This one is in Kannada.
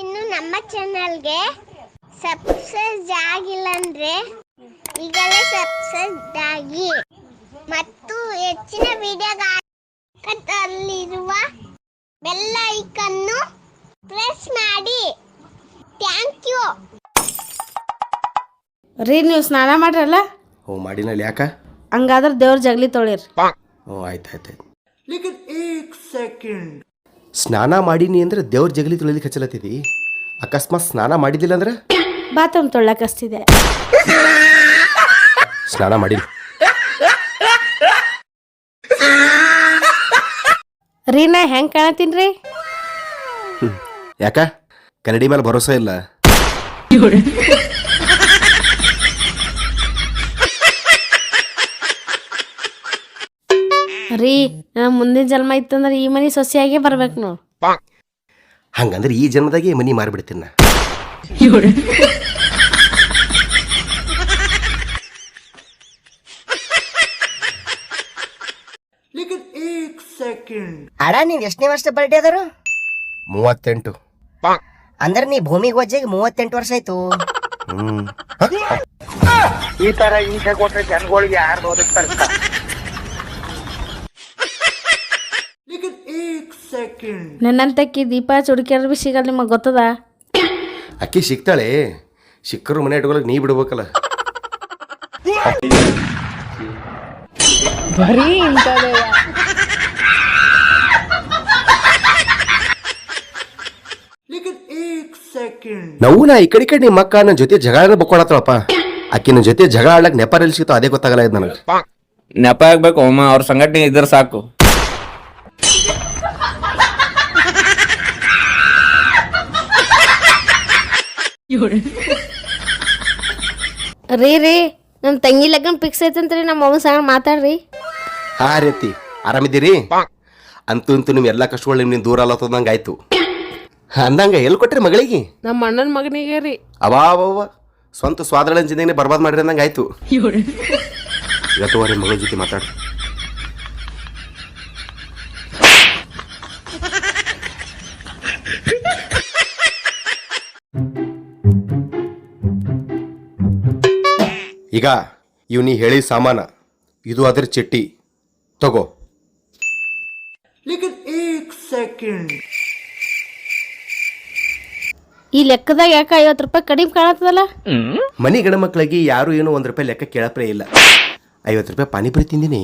ಇನ್ನು ನಮ್ಮ ಚಾನಲ್ಗೆ ಸಬ್ಸ್ಕ್ರೈಬ್ ಆಗಿಲ್ಲ ಅಂದ್ರೆ ಈಗಲೇ ಸಬ್ಸ್ಕ್ರೈಬ್ ಆಗಿ ಮತ್ತು ಹೆಚ್ಚಿನ ವಿಡಿಯೋಗಳಿರುವ ಬೆಲ್ ಐಕಾನ್ ಪ್ರೆಸ್ ಮಾಡಿ. Thank you. ರೀ ನೀವು ಸ್ನಾನ ಮಾಡ್ರಲ್ಲ? ಮಾಡಿನಲ್ಲಿ ಯಾಕ? ಹಂಗಾದ್ರೆ ದೇವ್ರ ಜಗಲಿ ತೊಳಿರಿ. ಆಯ್ತು. ಸ್ನಾನ ಮಾಡೀನಿ ಅಂದ್ರೆ ದೇವ್ರ ಜಗಲಿ ತೊಳಿಲಿಕ್ಕೆ ಹಚ್ಚಲತ್ತಿದಿ. ಅಕಸ್ಮಾತ್ ಸ್ನಾನ ಮಾಡಿದಿಲ್ಲ ಅಂದ್ರೆ ಬಾತ್ರೂಮ್ ತೊಳ್ಳಕ್ ಹಚ್ತಿದೆ. ಸ್ನಾನ ಮಾಡಿ ರೀ ನಾ ಹೆಂಗ್ ಕಾಣತೀನ್ರಿ? ಯಾಕ ಕನ್ನಡಿ ಮೇಲೆ ಭರೋಸಾ ಇಲ್ಲ? ರೀ ಮುಂದಿನ ಜನ್ಮ ಇತ್ತಂದ್ರೆ ಈ ಮನಿ ಸೊಸೆಯಾಗೆ ಬರ್ಬೇಕು ನಾವು. ಹಂಗಂದ್ರೆ ಈ ಜನ್ಮದಾಗೆ ಮನಿ ಮಾರಿಬಿಡ್ತೀನಿ ನಾ. ಅಡ ನೀನ್ ಎಷ್ಟನೇ ವರ್ಷ ಬರ್ಡೇ ಅದರು? 38. ಅಂದ್ರೆ ನೀ ಭೂಮಿಗೆ ವಜ್ಜೆಗೆ 38 ವರ್ಷ ಆಯ್ತು. ಈ ತರ ಹಿಂಸೆ ಕೊಟ್ರೆ ಜನಗಳಿಗೆ ಯಾರು ಓದಿಸ್ತಾರೆ? ನನ್ನಂತಕ್ಕಿ ದೀಪ ಚುಡಿಕ್ಯಾರ ಬಿ ಸಿಗಲ್ಲ, ನಿಮಗೆ ಗೊತ್ತದ? ಅಕ್ಕಿ ಸಿಗ್ತಾಳೆ, ಸಿಕ್ಕರು ಮನೆ ಇಟ್ಕೊಳಕ್ ನೀ ಬಿಡ್ಬೇಕಲ್ಲ. ನಾವು ನಾ ಈ ಕಡೆ ನಿಮ್ಮ ಅಕ್ಕ ನನ್ನ ಜೊತೆ ಜಗಳ ಬಕ್ಕೊಳತ್ತಳಪ್ಪ. ಅಕ್ಕಿ ನನ್ನ ಜೊತೆ ಜಗಳ ಆಡ್ಲಕ್ ನೆಪ ಎಲ್ಲಿ ಸಿಗ್ತಾವ ಅದೇ ಗೊತ್ತಾಗಲ್ಲ ಇದು ನನಗೆ. ನೆಪ ಆಗ್ಬೇಕು ಅಮ್ಮ, ಅವ್ರ ಸಂಘಟನೆ ಇದ್ರೆ ಸಾಕು. ರೀ ನಮ್ಮ ತಂಗಿ ಲಗ್ನ ಫಿಕ್ಸ್ ಐತಂತ್ರಿ, ನಮ್ಮ ಅವ್ನ ಸಂಗ ಮಾತಾಡ್ರಿ. ಹಾ ರೀತಿ ಆರಾಮಿದ್ದೀರಿ? ಅಂತೂ ನಿಮ್ ಎಲ್ಲಾ ಕಷ್ಟಗಳು ನಿಮ್ ದೂರ ಅಲ್ಲತ್ತದಂಗ ಆಯ್ತು. ಅಂದಂಗ ಎಲ್ಲಿ ಕೊಟ್ರಿ ಮಗಳಿಗೆ? ನಮ್ಮ ಅಣ್ಣನ ಮಗನಿಗೆ ರೀ. ಅವ ಸ್ವಂತ ಸ್ವಾದಳ ಜಿಂದನೆ ಬರ್ಬಾದ್ ಮಾಡ್ರಿ ಅಂದಂಗ ಆಯ್ತು. ಇವತ್ತು ಅವ್ರ ಮಗಳ ಜೊತೆ ಮಾತಾಡ್ರಿ. ಈಗ ಇವ್ ನೀ ಹೇಳಿ ಸಾಮಾನ, ಇದು ಅದ್ರ ಚಿಟ್ಟಿ ತಗೋ. ಈ ಲೆಕ್ಕದಾಗ ಯಾಕೆ 50 ರೂಪಾಯಿ ಕಡಿಮೆ ಕಾಣತ್ತದಲ್ಲ? ಮನಿ ಗಣ ಮಕ್ಕಳಿಗೆ ಯಾರು ಏನು 1 ರೂಪಾಯಿ ಲೆಕ್ಕ ಕೇಳಪ್ರೇ ಇಲ್ಲ. 50 ರೂಪಾಯಿ ಪಾನಿಪುರಿ ತಿಂದಿನಿ.